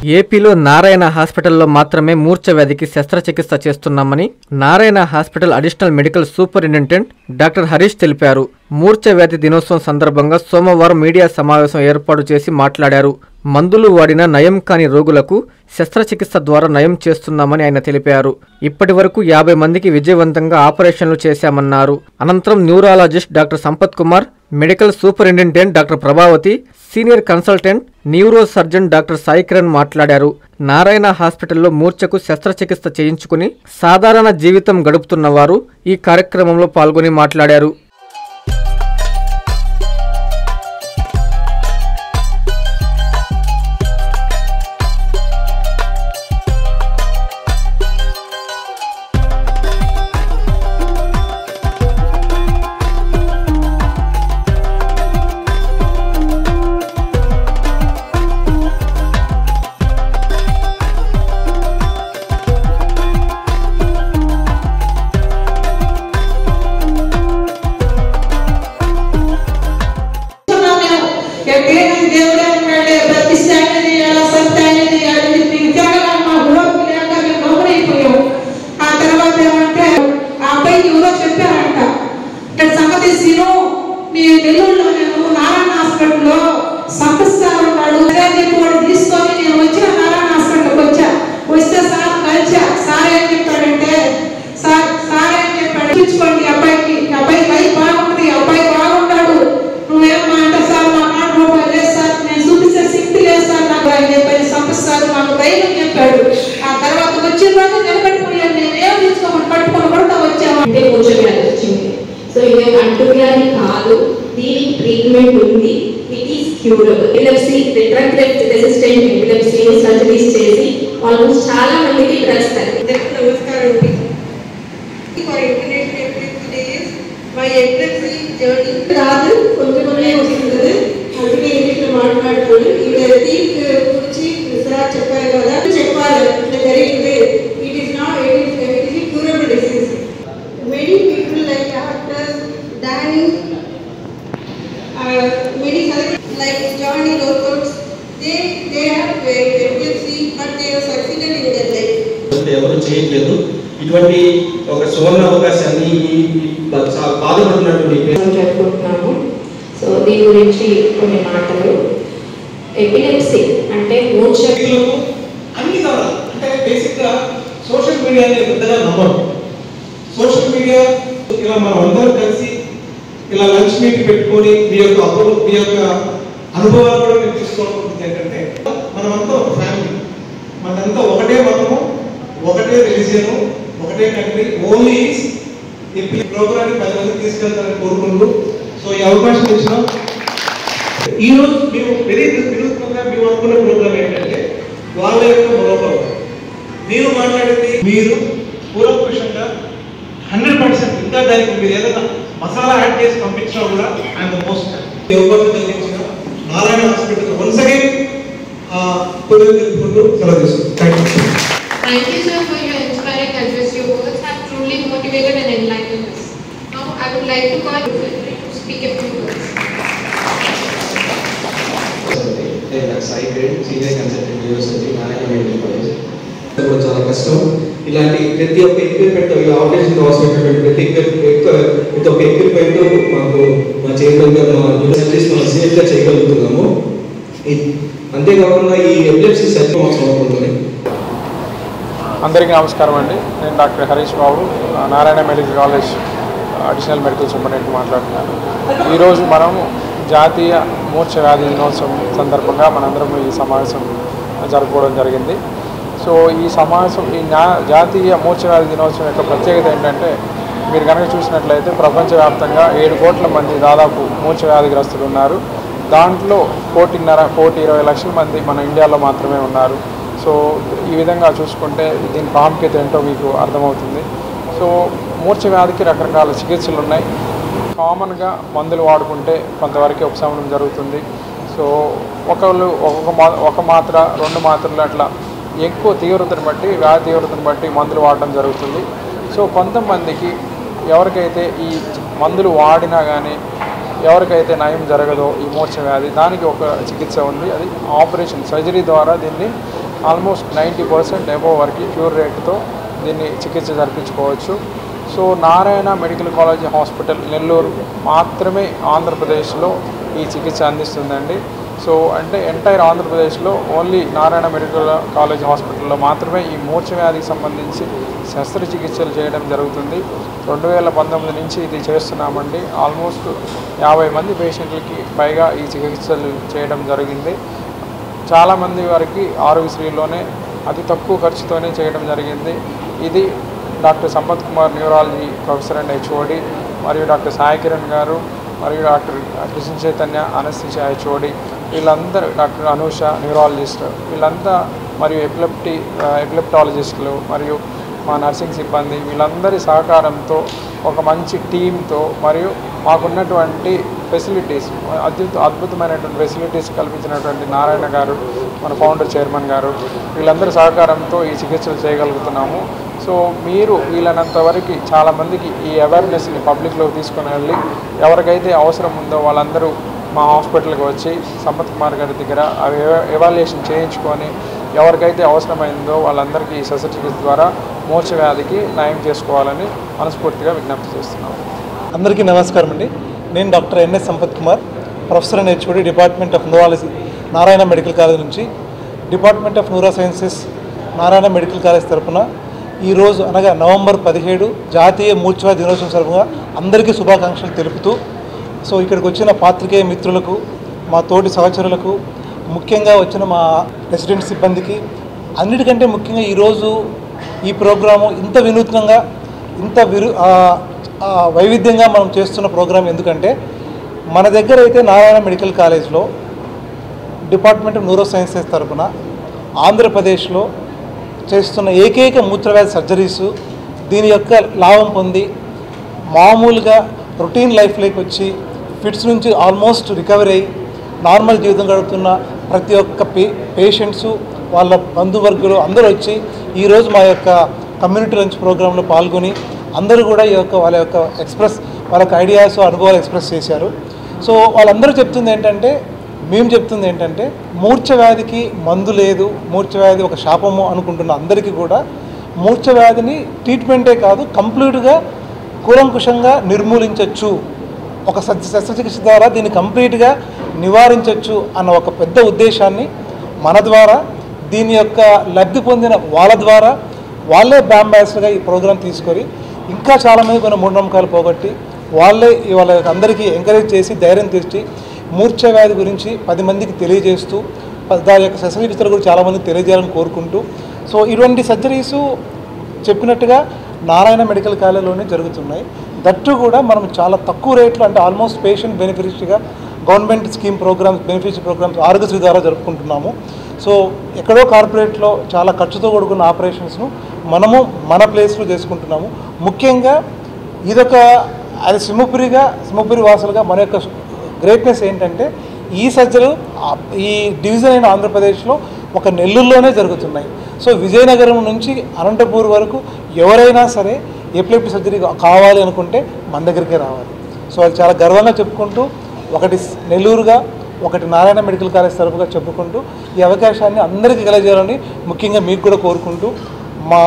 ఏపీలో నారాయణ హాస్పిటల్లో మాత్రమే మూర్ఛ వ్యాధికి శస్త్రచికిత్స చేస్తున్నామని Narayana hospital additional medical superintendent doctor Harish తెలిపారు. మూర్ఛ వ్యాధి దినోత్సవం సందర్భంగా సోమవారం మీడియా సమావేశం ఏర్పాటు చేసి మాట్లాడారు. మందులు వాడిన నయం కాని రోగులకు శస్త్రచికిత్స ద్వారా నయం చేస్తున్నామని ఆయన తెలిపారు. ఇప్పటి వరకు 50 మందికి విజయవంతంగా ఆపరేషన్లు చేశామన్నారు. అనంతరం neurologist doctor Sampath Kumar, medical superintendent doctor Prabhavathi, senior consultant neuro surgeon doctor Sai Kiran మాట్లాడారు. నారాయణ హాస్పిటల్లో మూర్ఛకు శస్త్రచికిత్స చేయించుకుని సాధారణ జీవితం గడుపుతున్న వారు ఈ కార్యక్రమంలో పాల్గొని మాట్లాడారు. ట్రీట్మెంట్ ఉంది. It is curable. Epilepsy, drug resistant epilepsy surgeries చేసి ఆల్మోస్ట్ చాలా మందికి డ్రగ్స్ తగ్గింది. నమస్కారం. For international epilepsy days my epilepsy journey రాదు కొంచెం వస్తుంది. అందుకే ఇంగ్లీష్లో మాట్లాడుకోండి. ఈ డీప్ గురించి సార్ చెప్పారు కదా, చెప్పాలి ఇట్లా జరిగింది. It is not it is curable disease. Many people like doctors Danny many celebrities like Johnny Rothos, they have epilepsy but they have succeeded in their life. ఎవరు చేయట్లేదు. ఇటువంటి ఒక సువర్ణ అవకాశాన్ని బాధపడుతున్నటువంటి జరుపుకుంటున్నాము. సో దీని గురించి కొన్ని మాటలు. ఎపిలెప్సీ అంటే మూర్ఛకు అన్ని కావాలి అంటే బేసిక్గా సోషల్ మీడియాని పెద్దగా నమ్మరు. సోషల్ మీడియా ఇలా మనం అందరం కలిసి ఇలా లంచ్ మీట్ పెట్టుకొని మీ యొక్క అనుభవాలు కూడా మీరు తీసుకోవాలనుకుంటుంది ఏంటంటే మనమంతా ఒక ఫ్యామిలీ, మనదంతా ఒకటే మతము, ఒకటే రిలీజియను, ఒకటే కంట్రీ. ఓన్లీ ఈ ప్రోగ్రాన్ని 10 మందికి తీసుకెళ్తారని కోరుకుంటూ సో ఈ అవకాశం ఇచ్చిన ఈరోజు మేము వినూత్నంగా మేము అనుకున్న ప్రోగ్రామ్ ఏంటంటే వాళ్ళ యొక్క మనోభావం. మీరు మాట్లాడితే మీరు పూర్వపక్షంగా 100% ఇంకా దానికి మీరు ఏదైనా మసాలా యాడ్ చేసి పంపించినా కూడా ఐఎమ్ ద మోస్ట్ ఎవరు కలిగించిన నారాయణ హాస్పిటల్ వన్స్ అగైన్ తెలుపుకుంటూ సెలవు తీసుకుంటాం. Thank you sir for your inspiring address. Your words have truly motivated and enlightened us. Now I would like to call you to speak a few words. Sai Kiran, senior consultant university Narayana medical college. చాలా కష్టం. ఇలాంటి ప్రతి ఒక్క equipment ఈ operation కావాల్సినటువంటి ప్రతి ఒక్క equipment మాకు మా చేయగలిగా మా యూనివర్సిటీస్ మనం సేఫ్గా చేయగలుగుతున్నాము. అంతేకాకుండా ఈ ఎపిలెప్సీ సర్జరీ అవసరం అవుతుంది. అందరికీ నమస్కారం అండి. నేను doctor Harish Babu, Narayana medical college additional medical superintendent మాట్లాడుతున్నాను. ఈరోజు మనం జాతీయ మూర్ఛ వ్యాధి దినోత్సవం సందర్భంగా మనందరం ఈ సమావేశం జరుపుకోవడం జరిగింది. సో ఈ సమావేశం ఈ జాతీయ మూర్ఛ వ్యాధి దినోత్సవం యొక్క ప్రత్యేకత ఏంటంటే మీరు కనుక చూసినట్లయితే ప్రపంచవ్యాప్తంగా 7 కోట్ల మంది దాదాపు మూర్ఛ వ్యాధిగ్రస్తులు ఉన్నారు. దాంట్లో 1,20,00,000 మంది మన ఇండియాలో మాత్రమే ఉన్నారు. సో ఈ విధంగా చూసుకుంటే దీని ప్రాముఖ్యత ఏంటో మీకు అర్థమవుతుంది. సో మూర్ఛ వ్యాధికి రకరకాల చికిత్సలు ఉన్నాయి. కామన్గా మందులు వాడుకుంటే కొంతవరకు ఉపశమనం జరుగుతుంది. సో ఒక మాత్ర 2 మాత్రలు అట్లా ఎక్కువ తీవ్రతను బట్టి వ్యాధి తీవ్రతను బట్టి మందులు వాడడం జరుగుతుంది. సో కొంతమందికి ఎవరికైతే ఈ మందులు వాడినా కానీ ఎవరికైతే నయం జరగదో ఈ మూర్ఛ వ్యాధి, దానికి ఒక చికిత్స ఉంది. అది ఆపరేషన్ సర్జరీ ద్వారా దీన్ని ఆల్మోస్ట్ 90% అబోవ్ వరకు క్యూర్ రేట్తో దీన్ని చికిత్స జరిపించుకోవచ్చు. So Narayana medical college hospital Nellore మాత్రమే ఆంధ్రప్రదేశ్లో ఈ చికిత్స అందిస్తుందండి. సో అంటే ఎంటైర్ ఆంధ్రప్రదేశ్లో ఓన్లీ నారాయణ మెడికల్ కాలేజ్ హాస్పిటల్లో మాత్రమే ఈ మూర్ఛ వ్యాధికి సంబంధించి శస్త్రచికిత్సలు చేయడం జరుగుతుంది. 2019 నుంచి ఇది చేస్తున్నామండి. ఆల్మోస్ట్ 50 మంది పేషెంట్లకి పైగా ఈ చికిత్సలు చేయడం జరిగింది. చాలామంది వారికి ఆరోగ్యశ్రీలోనే అతి తక్కువ ఖర్చుతోనే చేయడం జరిగింది. ఇది doctor Sampath Kumar neurology professor and HOD, మరియు డాక్టర్ సాయి కిరణ్ గారు, మరియు doctor Krishna Chaitanya anaesthesia HOD, వీళ్ళందరూ డాక్టర్ అనూష న్యూరాలజిస్ట్, వీళ్ళంతా మరియు ఎపిలెప్టాలజిస్టులు మరియు మా నర్సింగ్ సిబ్బంది, వీళ్ళందరి సహకారంతో ఒక మంచి టీంతో మరియు మాకున్నటువంటి ఫెసిలిటీస్ అద్భుతమైనటువంటి ఫెసిలిటీస్ కల్పించినటువంటి నారాయణ గారు, మన ఫౌండర్ చైర్మన్ గారు, వీళ్ళందరి సహకారంతో ఈ చికిత్సలు చేయగలుగుతున్నాము. సో మీరు వీళ్ళనంత వరకు చాలామందికి ఈ అవేర్నెస్ని పబ్లిక్లోకి తీసుకుని వెళ్ళి ఎవరికైతే అవసరం ఉందో వాళ్ళందరూ మా హాస్పిటల్కి వచ్చి సంపత్ కుమార్ గారి దగ్గర ఎవాల్యుయేషన్ చేయించుకొని ఎవరికైతే అవసరమైందో వాళ్ళందరికీ ఈ శస్త్రచికిత్స ద్వారా మూర్ఛ వ్యాధికి నయం చేసుకోవాలని మనస్ఫూర్తిగా విజ్ఞప్తి చేస్తున్నాము. అందరికీ నమస్కారం అండి. నేను doctor NS Sampath Kumar, professor and HOD, department of neurology, Narayana medical college నుంచి. Department of neuro sciences Narayana medical college తరఫున ఈరోజు అనగా నవంబర్ 17 జాతీయ మూర్ఛ వ్యాధి దినోత్సవం సందర్భంగా అందరికీ శుభాకాంక్షలు తెలుపుతూ, సో ఇక్కడికి వచ్చిన పాత్రికేయ మిత్రులకు, మా తోటి సహచరులకు, ముఖ్యంగా వచ్చిన మా రెసిడెంట్ సిబ్బందికి, అన్నిటికంటే ముఖ్యంగా ఈరోజు ఈ ప్రోగ్రాము ఇంత వినూత్నంగా, ఇంత వైవిధ్యంగా మనం చేస్తున్న ప్రోగ్రాం ఎందుకంటే మన దగ్గర అయితే నారాయణ మెడికల్ కాలేజ్లో డిపార్ట్మెంట్ ఆఫ్ న్యూరో సైన్సెస్ తరఫున ఆంధ్రప్రదేశ్లో చేస్తున్న ఏకైక మూత్రవ్యాధి సర్జరీసు దీని యొక్క లాభం పొంది మామూలుగా రొటీన్ లైఫ్లోకి వచ్చి ఫిట్స్ నుంచి ఆల్మోస్ట్ రికవరీ అయ్యి నార్మల్ జీవితం గడుపుతున్న ప్రతి ఒక్క పేషెంట్సు వాళ్ళ బంధువర్గులు అందరూ వచ్చి ఈరోజు మా యొక్క కమ్యూనిటీ లంచ్ ప్రోగ్రాంలో పాల్గొని అందరూ కూడా ఈ యొక్క వాళ్ళ యొక్క వాళ్ళ ఐడియాస్ అనుభవాలు ఎక్స్ప్రెస్ చేశారు. సో వాళ్ళందరూ చెప్తుంది ఏంటంటే, మేము చెప్తుంది ఏంటంటే మూర్ఛ వ్యాధికి మందు లేదు, మూర్ఛ వ్యాధి ఒక శాపము అనుకుంటున్న అందరికీ కూడా మూర్ఛ వ్యాధిని ట్రీట్మెంటే కాదు కంప్లీట్గా కూలంకుషంగా నిర్మూలించవచ్చు, ఒక శస్త్రచికిత్స ద్వారా దీన్ని కంప్లీట్గా నివారించవచ్చు అన్న ఒక పెద్ద ఉద్దేశాన్ని మన ద్వారా, దీని యొక్క లబ్ధి పొందిన వాళ్ళ ద్వారా వాళ్ళే బ్యాంబాస్గా ఈ ప్రోగ్రాం తీసుకొని ఇంకా చాలామంది కొన్ని మూఢనమ్మకాలు పోగొట్టి వాళ్ళే వాళ్ళ అందరికీ ఎంకరేజ్ చేసి ధైర్యం తెచ్చి మూర్ఛ వ్యాధి గురించి 10 మందికి తెలియజేస్తూ దాని యొక్క శస్త్రచికిత్సలు కూడా చాలామందికి తెలియజేయాలని కోరుకుంటూ, సో ఇటువంటి సర్జరీసు చెప్పినట్టుగా నారాయణ మెడికల్ కాలేజ్లోనే జరుగుతున్నాయి. దట్టు కూడా మనం చాలా తక్కువ రేట్లో, అంటే ఆల్మోస్ట్ పేషెంట్ బెనిఫిషరీగా government scheme programs, beneficiary programs Aarogyasri ద్వారా జరుపుకుంటున్నాము. సో ఎక్కడో కార్పొరేట్లో చాలా ఖర్చుతో కూడుకున్న ఆపరేషన్స్ను మనము మన ప్లేస్లో చేసుకుంటున్నాము. ముఖ్యంగా ఇదొక అది సింహపురి వాసులుగా మన యొక్క గ్రేట్నెస్ ఏంటంటే ఈ సర్జరీ ఈ డివిజన్ అయిన ఆంధ్రప్రదేశ్లో ఒక నెల్లూరులోనే జరుగుతున్నాయి. సో విజయనగరం నుంచి అనంతపూర్ వరకు ఎవరైనా సరే ఎపిలెప్సీ సర్జరీ కావాలి అనుకుంటే మన దగ్గరికే రావాలి. సో అది చాలా గర్వంగా చెప్పుకుంటూ, ఒకటి నెల్లూరుగా, ఒకటి నారాయణ మెడికల్ కాలేజ్ తరపుగా చెప్పుకుంటూ ఈ అవకాశాన్ని అందరికీ కలగజేయాలని ముఖ్యంగా మీకు కూడా కోరుకుంటూ, మా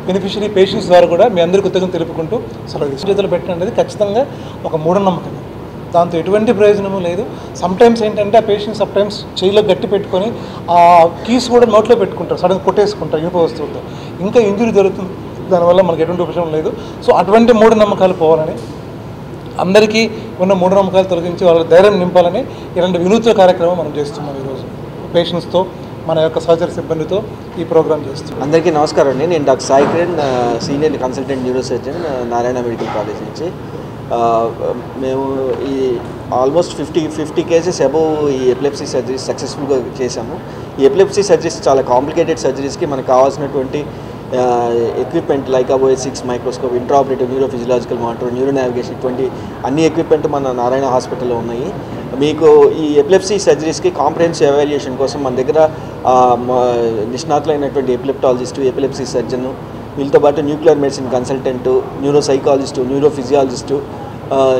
బెనిఫిషరీ పేషెంట్స్ ద్వారా కూడా మీ అందరికీ కృతజ్ఞతలు తెలుపుకుంటూ చేతులు పెట్టడం అనేది ఖచ్చితంగా ఒక మూఢనమ్మకం. దాంతో ఎటువంటి ప్రయోజనము లేదు. సమ్టైమ్స్ ఏంటంటే ఆ పేషెంట్స్ సమ్టైమ్స్ చేయిలో గట్టి పెట్టుకొని ఆ కీస్ కూడా నోట్లో పెట్టుకుంటారు, సడన్ కొట్టేసుకుంటారు ఇనుప వస్తువులతో, ఇంకా ఇంజురీ జరుగుతుంది. దానివల్ల మనకు ఎటువంటి ఉపశమనం లేదు. సో అటువంటి మూఢనమ్మకాలు పోవాలని, అందరికీ ఉన్న మూఢనమ్మకాలు తొలగించి వాళ్ళ ధైర్యం నింపాలని ఇలాంటి వినూత్న కార్యక్రమం మనం చేస్తున్నాం. ఈరోజు పేషెంట్స్తో, మన యొక్క సహచర సిబ్బందితో ఈ ప్రోగ్రామ్ చేస్తున్నాం. అందరికీ నమస్కారం అండి. నేను doctor Sai Kiran, senior consultant neuro surgeon, Narayana medical college నుంచి. మేము ఈ ఆల్మోస్ట్ 50 కేసెస్ అబోవ్ ఈ ఎపిలెప్సీ సర్జరీస్ సక్సెస్ఫుల్గా చేశాము. ఈ ఎపిలెప్సీ సర్జరీస్ చాలా కాంప్లికేటెడ్ సర్జరీస్కి మనకు కావాల్సినటువంటి equipment like OS6 microscope, intraoperative neuro physiological monitor, neuro navigation, ఇటువంటి అన్ని ఎక్విప్మెంట్ మన నారాయణ హాస్పిటల్లో ఉన్నాయి. మీకు ఈ ఎపిలెప్సీ సర్జరీస్కి కాంప్రహెన్సివ్ ఎవాల్యుయేషన్ కోసం మన దగ్గర నిష్ణాతులైనటువంటి ఎపిలెప్టాలజిస్టు, ఎపిలెప్సీ సర్జన్, వీళ్ళతో పాటు nuclear medicine consultant, neuro psychologist, neuro physiologist,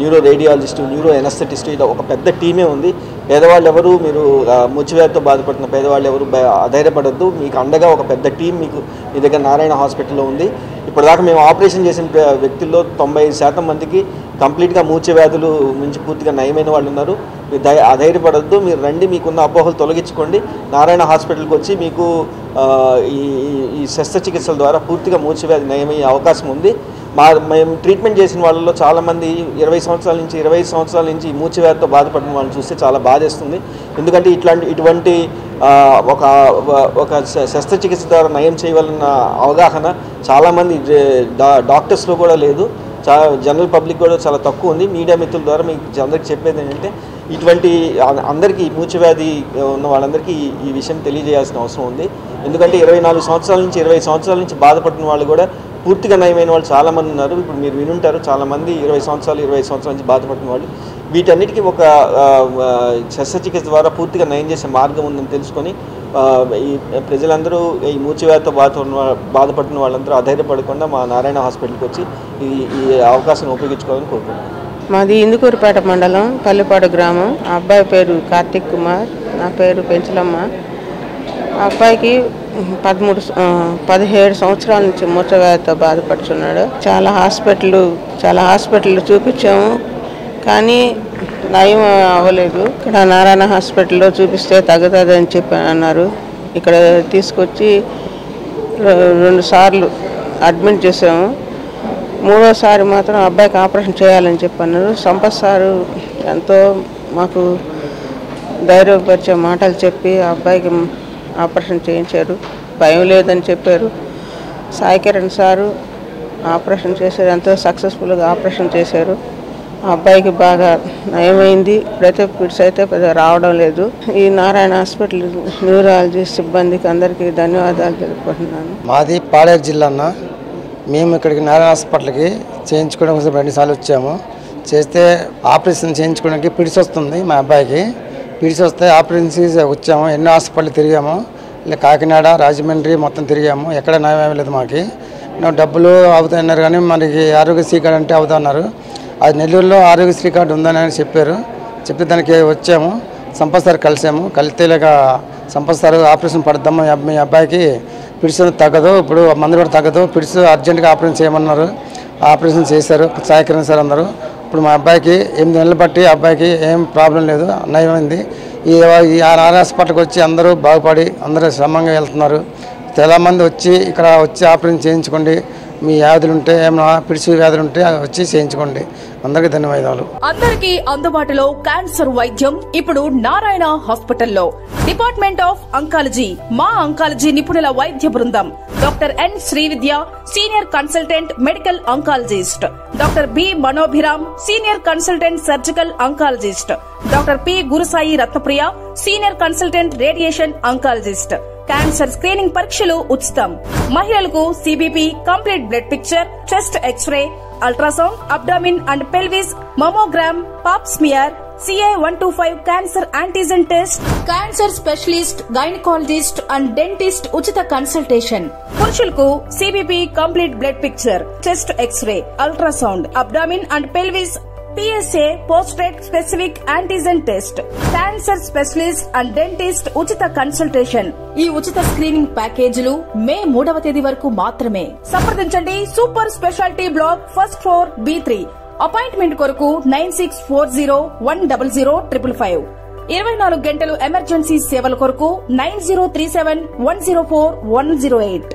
neuro radiologist, neuro anaesthetist, ఇలా ఒక పెద్ద టీమే ఉంది. పేదవాళ్ళు ఎవరు, మీరు మూర్ఛవ్యాధితో బాధపడుతున్న పేదవాళ్ళు ఎవరు అధైర్యపడద్దు. మీకు అండగా ఒక పెద్ద టీం మీకు మీ దగ్గర నారాయణ హాస్పిటల్లో ఉంది. ఇప్పటిదాకా మేము ఆపరేషన్ చేసిన వ్యక్తుల్లో 95% మందికి కంప్లీట్గా మూర్ఛవ్యాధులు నుంచి పూర్తిగా నయమైన వాళ్ళు ఉన్నారు. మీరు అధైర్యపడద్దు, మీరు రండి, మీకున్న అపోహలు తొలగించుకోండి. నారాయణ హాస్పిటల్కి వచ్చి మీకు ఈ శస్త్రచికిత్సల ద్వారా పూర్తిగా మూర్ఛవ్యాధి నయమయ్యే అవకాశం ఉంది. మేము ట్రీట్మెంట్ చేసిన వాళ్ళలో చాలామంది 20 సంవత్సరాల నుంచి 25 సంవత్సరాల నుంచి ఈ మూర్ఛవ్యాధితో బాధపడిన వాళ్ళని చూస్తే చాలా బాధేస్తుంది. ఎందుకంటే ఇటువంటి ఒక శస్త్రచికిత్స ద్వారా నయం చేయవలన అవగాహన చాలామంది డాక్టర్స్లో కూడా లేదు. జనరల్ పబ్లిక్ కూడా చాలా తక్కువ ఉంది. మీడియా మిత్రుల ద్వారా మీకు అందరికీ చెప్పేది ఏంటంటే ఇటువంటి అందరికీ మూర్ఛవ్యాధి ఉన్న వాళ్ళందరికీ ఈ విషయం తెలియజేయాల్సిన అవసరం ఉంది. ఎందుకంటే 24 సంవత్సరాల నుంచి 20 సంవత్సరాల నుంచి బాధపడిన వాళ్ళు కూడా పూర్తిగా నయమైన వాళ్ళు చాలామంది ఉన్నారు. ఇప్పుడు మీరు వినుంటారు, చాలామంది 20 సంవత్సరాల నుంచి బాధపడిన వాళ్ళు. వీటన్నిటికీ ఒక శస్త్రచికిత్స ద్వారా పూర్తిగా నయం చేసే మార్గం ఉందని తెలుసుకొని ఈ ప్రజలందరూ ఈ మూర్ఛవ్యాధితో బాధపడుతున్న వాళ్ళందరూ అధైర్యపడకుండా మా నారాయణ హాస్పిటల్కి వచ్చి ఈ అవకాశాన్ని ఉపయోగించుకోవాలని కోరుకుంటున్నాను. మాది ఇందుకూరుపేట మండలం పల్లిపాడు గ్రామం. ఆ అబ్బాయి పేరు కార్తిక్ కుమార్, నా పేరు పెంచలమ్మ. ఆ అబ్బాయికి 17 సంవత్సరాల నుంచి మూర్ఛవ్యాధితో బాధపడుతున్నాడు. చాలా హాస్పిటల్ చూపించాము, కానీ నయం అవ్వలేదు. ఇక్కడ నారాయణ హాస్పిటల్లో చూపిస్తే తగ్గుతుందని చెప్పి అన్నారు. ఇక్కడ తీసుకొచ్చి 2 సార్లు అడ్మిట్ చేసాము. 3వ సారి మాత్రం అబ్బాయికి ఆపరేషన్ చేయాలని చెప్పన్నారు. సంపత్ సారు ఎంతో మాకు ధైర్యపరిచే మాటలు చెప్పి ఆ అబ్బాయికి ఆపరేషన్ చేయించారు. భయం లేదని చెప్పారు. సాయి కిరణ్ సారు ఆపరేషన్ చేశారు, ఎంతో సక్సెస్ఫుల్గా ఆపరేషన్ చేశారు. ఆ అబ్బాయికి బాగా నయమైంది. ఇప్పుడైతే పిట్స్ అయితే పెద్ద రావడం లేదు. ఈ నారాయణ హాస్పిటల్ న్యూరాలజీ సిబ్బందికి అందరికీ ధన్యవాదాలు తెలుపుకుంటున్నాను. మాది పాడేరు జిల్లా అన్న. మేము ఇక్కడికి నారాయణ హాస్పిటల్కి చేయించుకోవడం కోసం 2 సార్లు వచ్చాము. చేస్తే ఆపరేషన్ చేయించుకోవడానికి పిడిసి వస్తుంది. మా అబ్బాయికి పిడిసి వస్తే ఆపరేషన్ వచ్చాము. ఎన్నో హాస్పిటల్ తిరిగాము. ఇలా కాకినాడ, రాజమండ్రి మొత్తం తిరిగాము. ఎక్కడ నయం లేదు. మాకు డబ్బులు అవుతాయన్నారు, కానీ మనకి ఆరోగ్యశ్రీ కార్డు అంటే అవుతున్నారు. అది నెల్లూరులో ఆరోగ్యశ్రీ కార్డు ఉందని చెప్పారు. చెప్తే దానికి వచ్చాము. సంపత్ సార్ కలిసాము. కలిస్తే ఇలాగ సంపత్ సార్ ఆపరేషన్ పడద్దాము, మీ అబ్బాయికి పిడిసి తగ్గదు, ఇప్పుడు మందు కూడా తగ్గదు, పిడిసి అర్జెంటుగా ఆపరేషన్ చేయమన్నారు. ఆపరేషన్ చేశారు సాయి కిరణ్ సార్ అందరూ. ఇప్పుడు మా అబ్బాయికి 8 నెలలు బట్టి అబ్బాయికి ఏం ప్రాబ్లం లేదు, నయమైంది. ఈ నారాయణ హాస్పిటల్కి వచ్చి అందరూ బాగుపడి అందరూ శ్రమంగా వెళ్తున్నారు. చాలామంది వచ్చి ఇక్కడ వచ్చి ఆపరేషన్ చేయించుకోండి. మీ వ్యాధులు ఉంటే ఏమైనా పిడిసి వ్యాధులు ఉంటే వచ్చి చేయించుకోండి. అందరికీ ధన్యవాదాలు. అందరికీ అందుబాటులో క్యాన్సర్ వైద్యం ఇప్పుడు నారాయణ హాస్పిటల్లో. డిపార్ట్మెంట్ ఆఫ్ అంకాలజీ, మా అంకాలజీ నిపుణుల వైద్య బృందం. Doctor N Srividya, senior consultant medical oncologist. Doctor B Manobhiram, senior consultant surgical oncologist. Doctor P Gurusai Ratnapriya, senior consultant radiation oncologist. Cancer screening పరీక్షలు ఉచితం. మహిళలకు CBP, complete blood picture, chest x ray, ultrasound, abdomen and pelvis, mammogram, pap smear, CA-125 cancer antigen test, cancer specialist, gynaecologist and dentist ఉచిత consultation. పురుషులకు CBP, complete blood picture, chest x ray, ultrasound, abdomen and pelvis, PSA పోస్ట్రేట్ specific antigen test, cancer specialist and dentist ఉచిత consultation. ఈ ఉచిత screening ప్యాకేజీలు మే 3వ తేదీ వరకు మాత్రమే. సంప్రదించండి super speciality block, first floor, B3. Appointment కొరకు 9640100555. 24 గంటలు ఎమర్జెన్సీ సేవల కొరకు 9037104108.